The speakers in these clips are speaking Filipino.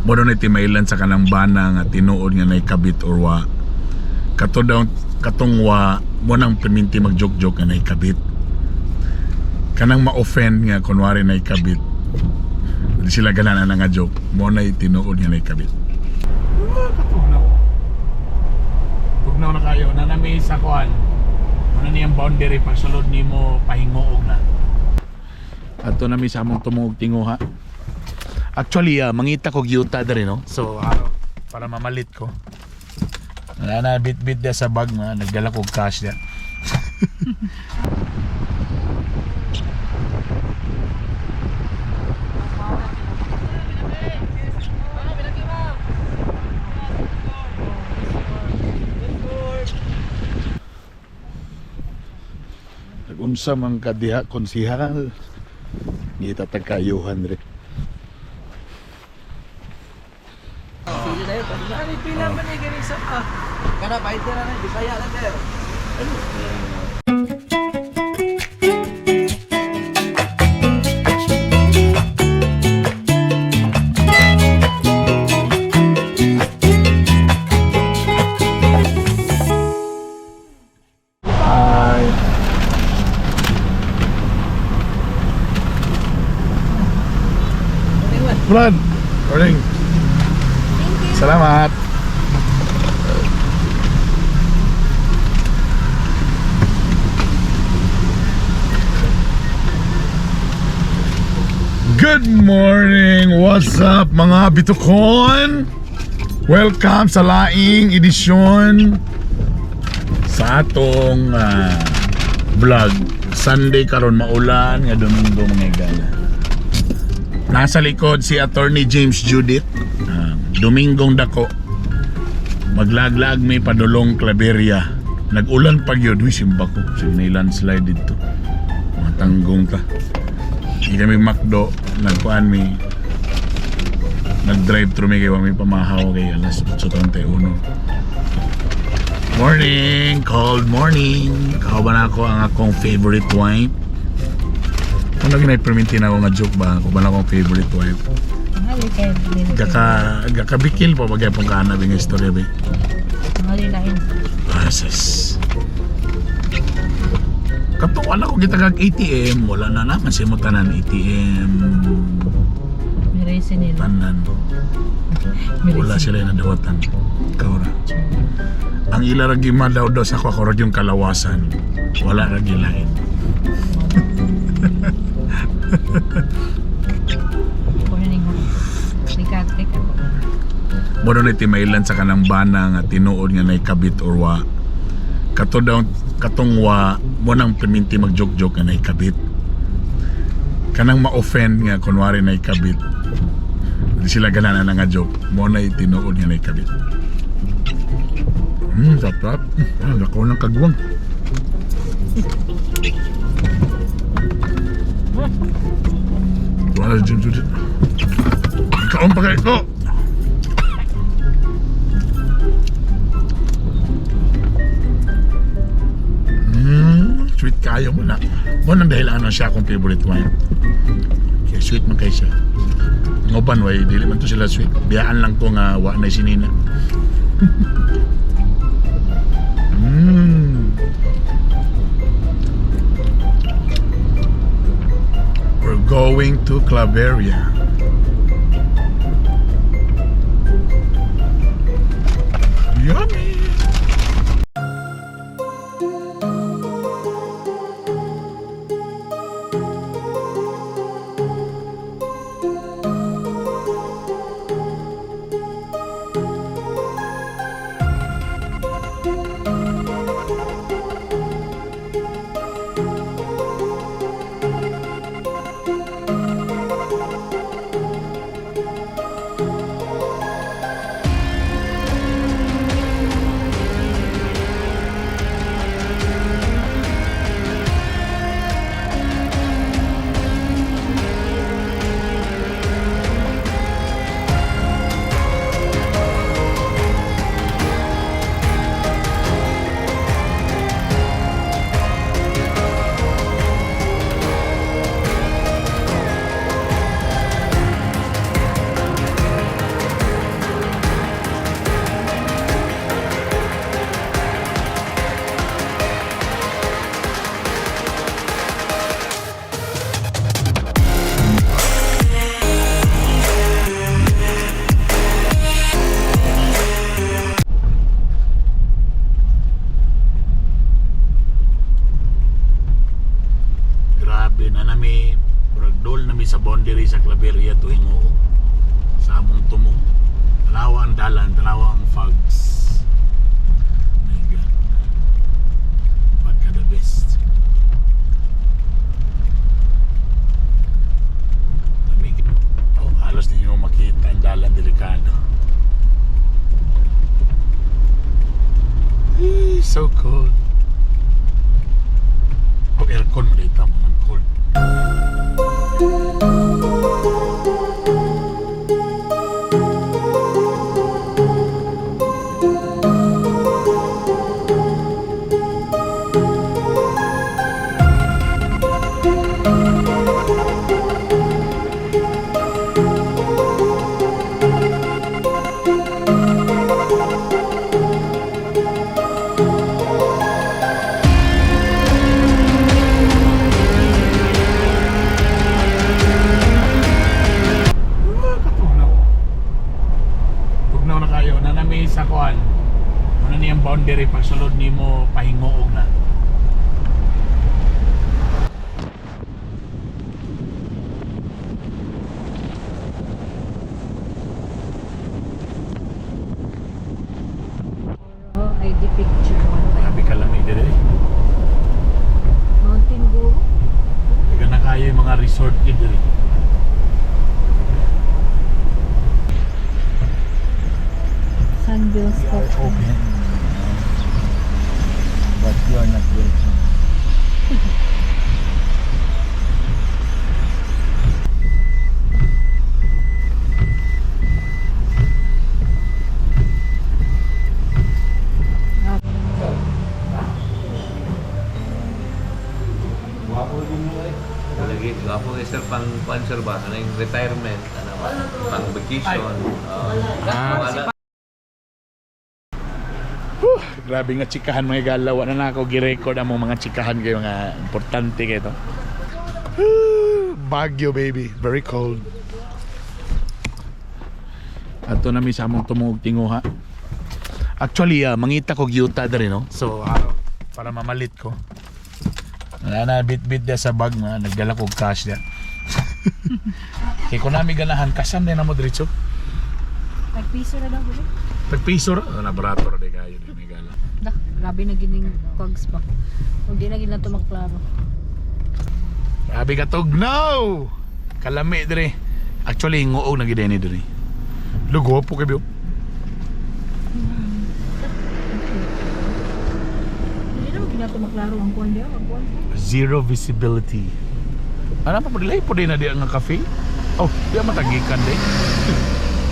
mo daw na timailan sa kanang bana nga tinuod nga naikabit or wa. Kato daw katong wa mo nang perminti mag-joke-joke nga naikabit. Kanang ma-offend nga kunwari naikabit. Di sila ganahan na nga joke. Mo na tinuod nga naikabit. Katugnaw. Tugnaw na kayo na nami sa kuan. Ano niyang boundary pag sulod nimo pahingoog na. Ato nami sa among tumungog tinguha. Actually, mangita ko gyuta dere no. So, para mamalit ko. Na bit-bit dia sa bag na nagdala ko cash dia. Unsa man kadiha konsihal ngita tagkayuhan re. Ano pila man ni gani sa kana bayad na na Bisaya lang der. Brad, morning. Salamat. Good morning. What's up mga bitukon? Welcome sa laing edisyon sa atong vlog. Sunday karon maulan nga Domingo mga igala. Nasa likod si Attorney James Judith. Domingong dako. Maglaglag may padulong Claveria. Nag-ulan pag yun. Uy, simba ko. Sige na landslide dito. Matanggong ka. Hindi kami makdo. Nagkuhan may nag-drive thru may kayo may pamahaw kay alas 8:31. Morning! Cold morning! Kauban ako ang akong favorite wine. Ano ginay-perminti na ako nga joke ba? Kung ba na akong favorite wife? Gakabikil pa bagay pong kaanab yung istorya ba? Malilain. Asas. Katuan ako kita kag ATM. Wala na naman siya mo tanan ATM. Miraysin nila. Tanan. Wala sila na dawatan. Kaura. Ang ila ragi daw sa ako yung kalawasan. Wala ragi lain. Mo daw na timailan sa kanang bana nga tinuod nga naikabit or wa. Kato daw katong wa mo nang perminti mag-joke-joke nga naikabit. Kanang ma-offend nga kunwari naikabit. Di sila ganahan na nga joke. Mo na tinuod nga naikabit. Sarap. Lakaw ng kagwang. Wala dyan dyan. Kaon pa kayo ko. Sweet kayo mo na. Mo nang dahil ano siya akong favorite wine. Kaya sweet man kayo siya. Ngoban way, dili man to sila sweet. Biyaan lang ko nga wa na sinina. We're going to Claveria. Yummy! dalan, tanawa ang fogs. Oh my God. Pagka the best. Lamig. Oh, halos ninyo makita ang dalan delikado. So cold. Oh, aircon malita mo ng cold. Tugnaw na kayo na nami sa kuan. Ano niyang boundary pag sulod nimo pahingoog na. Oh, ID picture. Grabe kalamig dire. Mountain Guru. Ika na kayo yung mga resort dire. Sunbills Open. But you're not welcome. Lagi ako sir pang sponsor ba ano yung retirement ano pang vacation wala Grabe nga chikahan mga galaw. Ano na ako girecord ang mga chikahan kayo nga importante kayo to. Baguio baby, very cold. Ato na mi sa among tumugog tinguha. Actually, mangita ko gyuta dere no. So, para mamalit ko. Wala na bit-bit dia sa bag nga nagdala ko cash dia. Kay ko nami ganahan kasam din na mo diretso. Nagpiso na daw ko. Pagpiso ra na barato ra di kayo di may gala. Dah, grabe na gining cogs ba. Huwag di na gina to maklaro. Grabe ka tugnaw. Kalami dire. Actually nguog na gid ni dire. Lugo po kayo. Hindi na gina to maklaro ang kuan dia, ang kuan. Zero visibility. Ano pa dilay po din na di ang cafe? Oh, di matagikan di.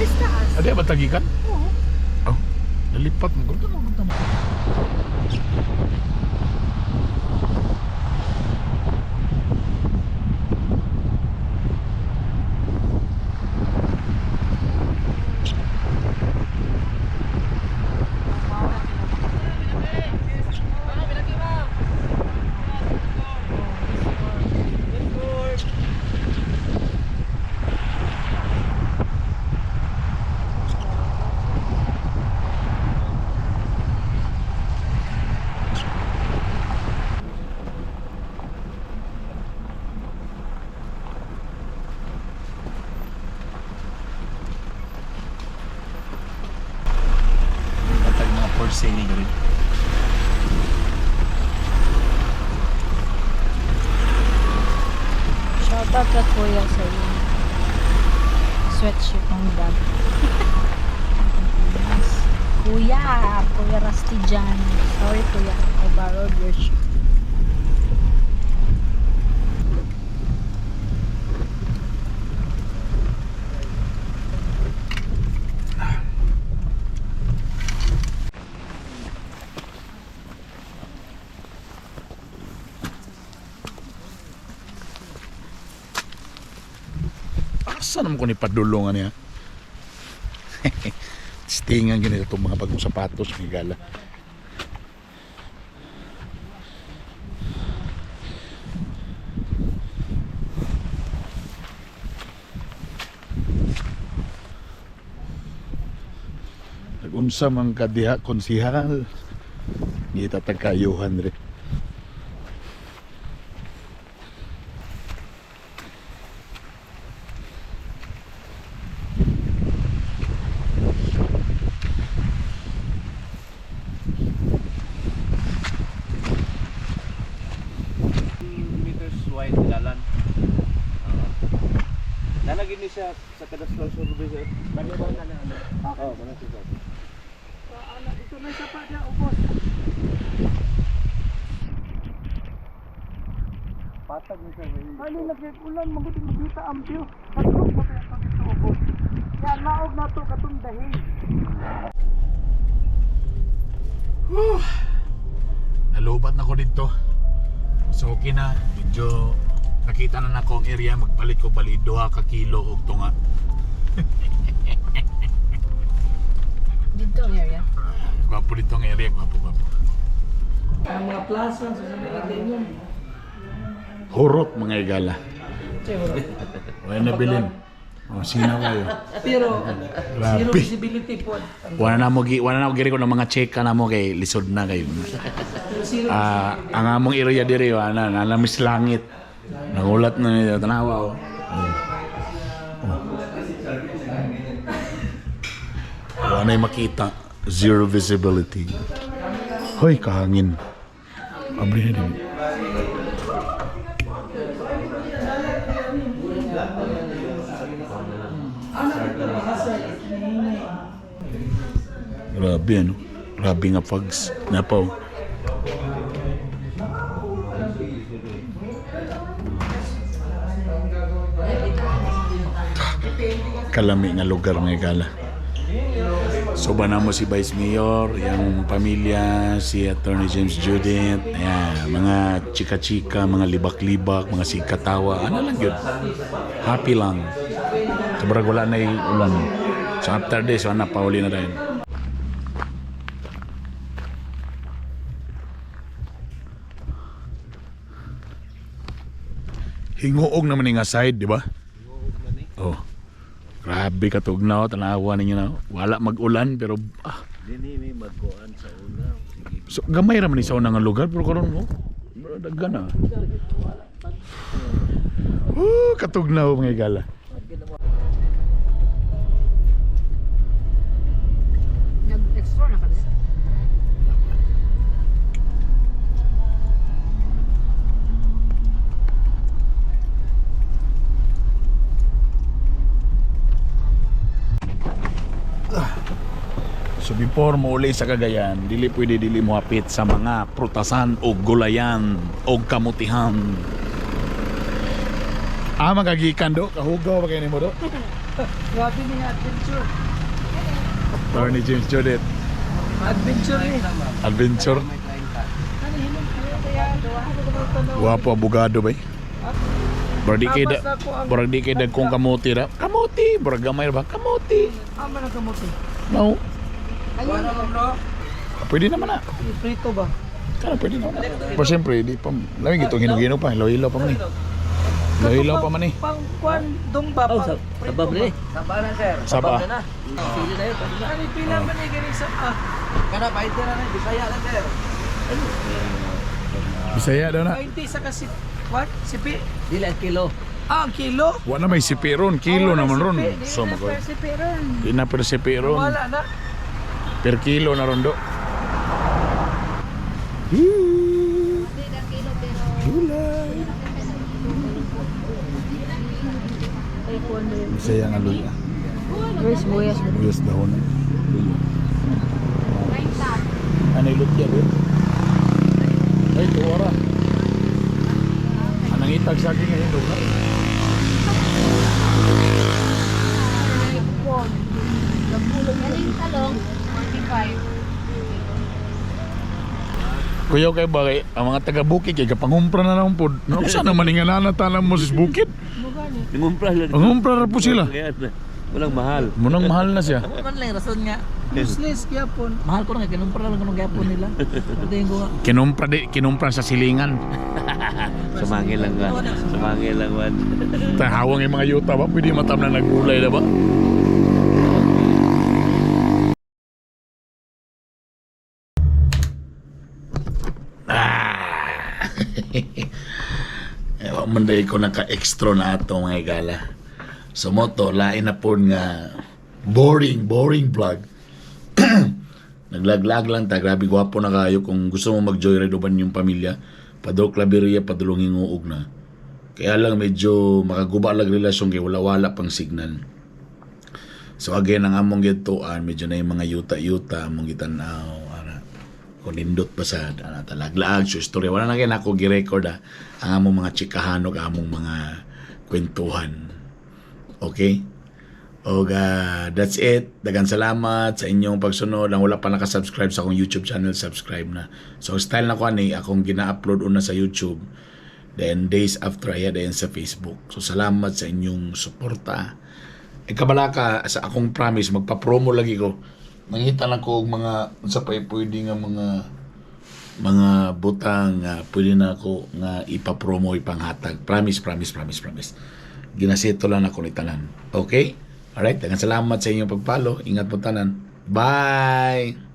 Pistaas. Di matagikan? Oo. Oh, nalipat mo. Gusto mo. Patag mga for sale rin. Shoutout ka kuya sa iyo. Sweatshirt ng dad. Kuya Rusty Jan. Sorry kuya, I borrowed your shirt. Asa naman ko ni padulungan niya? Stingan ganito itong mga bagong sapatos may gala. Nag-unsa man kadiha konsihal. Hindi tatagkayuhan rin. Sa cadastral survey sir. Bali ba na lang? Oo, bali sir. Ito na isa pa niya, ubos. Patag ni sir. Ano nagkulan mabuti makita ang view. Katulog mo kaya pag ito ubos. Yan naog na to katundahin. Nalubat na ko dito. So okay na. Medyo nakita na ako ang area. Magpalit ko bali 2 ka kilo og tunga. Dito ang area. Gwapo dito ang area. Gwapo. Ang mga plaza sa sabihin yun. Hurot mga igala. Wala na bilin. O, sino kayo? Pero zero Grabe. visibility po. Wala na mo giri ko ng mga check na mo kay lisod na kayo. Zero Ang among area diri ana nalamis langit. Nagulat na niya tanawa. Wala na makita. Zero visibility. Hoy, kahangin. Abri na din. Grabe ano. Grabe nga fogs. Napaw. Kalami nga lugar nga igala. So ba na mo si Vice Mayor, yung pamilya, si Attorney James Judith, ayan, mga chika-chika, mga libak-libak, mga sigkatawa, ano lang yun. Happy lang. Sobrang wala na yung ulan. So after this, so pauli na rin. Hinguog naman yung side, di ba? Oh. Grabe katugnaw, tanawa ninyo na. Wala mag-ulan pero Dini may magkuhan sa una. so, gamay raman ni sa unang lugar pero karon mo. Daghan na. Katugnaw mga igala. Nag-explore na ka din? So before mo uli sa Cagayan, dili mo hapit sa mga prutasan o gulayan o kamutihan. Magagikan do, kahugaw ba kayo ni mo do? Grabe niya adventure. Attorney James Judith, Adventure eh. adventure. Wapo abogado ba? Barang di kay dagkong kamuti ra. Kamuti, barang gamay ba? Kamuti. Ama na kamuti. No. Ano mo bro? Pwede naman na. Prito ba? Kana pwede naman. Pero siyempre, di pa. Lamig itong hinugino pa. Hilaw-hilaw pa man eh. Hilaw-hilaw pa man eh. Pang kwan dong ba? Pang sabab rin. Sabab na sir. Sabab. na. Sili na yun. Ano pila man eh galing sa Kana pa ito na na. Bisaya na sir. Bisaya daw na. 20 sa kasi what? Sipi? Dili ang kilo. Ang kilo? Wala may sipi ron. Kilo naman ron. So magoy. Si Peron. Di na per sipi ron. Wala na. Per kilo na ron do. Hindi na kilo pero... Gulay. Bisaya nga luya. Where's Buyas? Buyas dahon. Luya. 90. Ano ilut yan eh? Ay, tuwara. Anang itag sa akin ngayon doon. Galing talong, 45. Kuya kay bagay, ang mga taga-bukid kay kapangumpra na naman po. No, saan naman nga nanatanan mo sa bukid? Nangumpra lang. Pangumpra na po sila. Walang mahal. Munang mahal na siya. Man lang rason nga. Useless gyapon. Mahal ko nga kinumpra lang kanang gyapon nila. Pwede ko nga. Kinumpra sa silingan. Sumangil lang ba? Sumangil lang ba? Tahawang yung mga yuta ba? Pwede matam na naggulay na ba? Ewan manday ko naka-extra na ato mga igala. So moto, lain na po nga boring vlog. Naglaglag lang ta, grabe gwapo na kayo. Kung gusto mo mag-joyride uban yung pamilya, padok Claveria, padulong hinguog na. Kaya lang medyo makaguba lang relasyon kay wala-wala pang signal. So again, ang among gituan, medyo na yung mga yuta-yuta, among gitanaw, kung nindot pa sa talaglaag, so story. Wala na kayo na ako girecord ang among mga chikahanog, among mga kwentuhan. Okay? O that's it. Dagan salamat sa inyong pagsunod. Ang wala pa nakasubscribe sa akong YouTube channel, subscribe na. So style na ko ani, akong gina-upload una sa YouTube. Then days after ay dayon sa Facebook. So salamat sa inyong suporta. Kabala ka sa akong promise, magpa-promo lagi ko. Mangita lang ko og mga sa pwede nga mga butang pwede na ako nga ipa-promo ipanghatag. Promise. Ginasito lang ako ni tanan. Okay? Alright, daghang salamat sa inyong pagpalo. Ingat po tanan. Bye!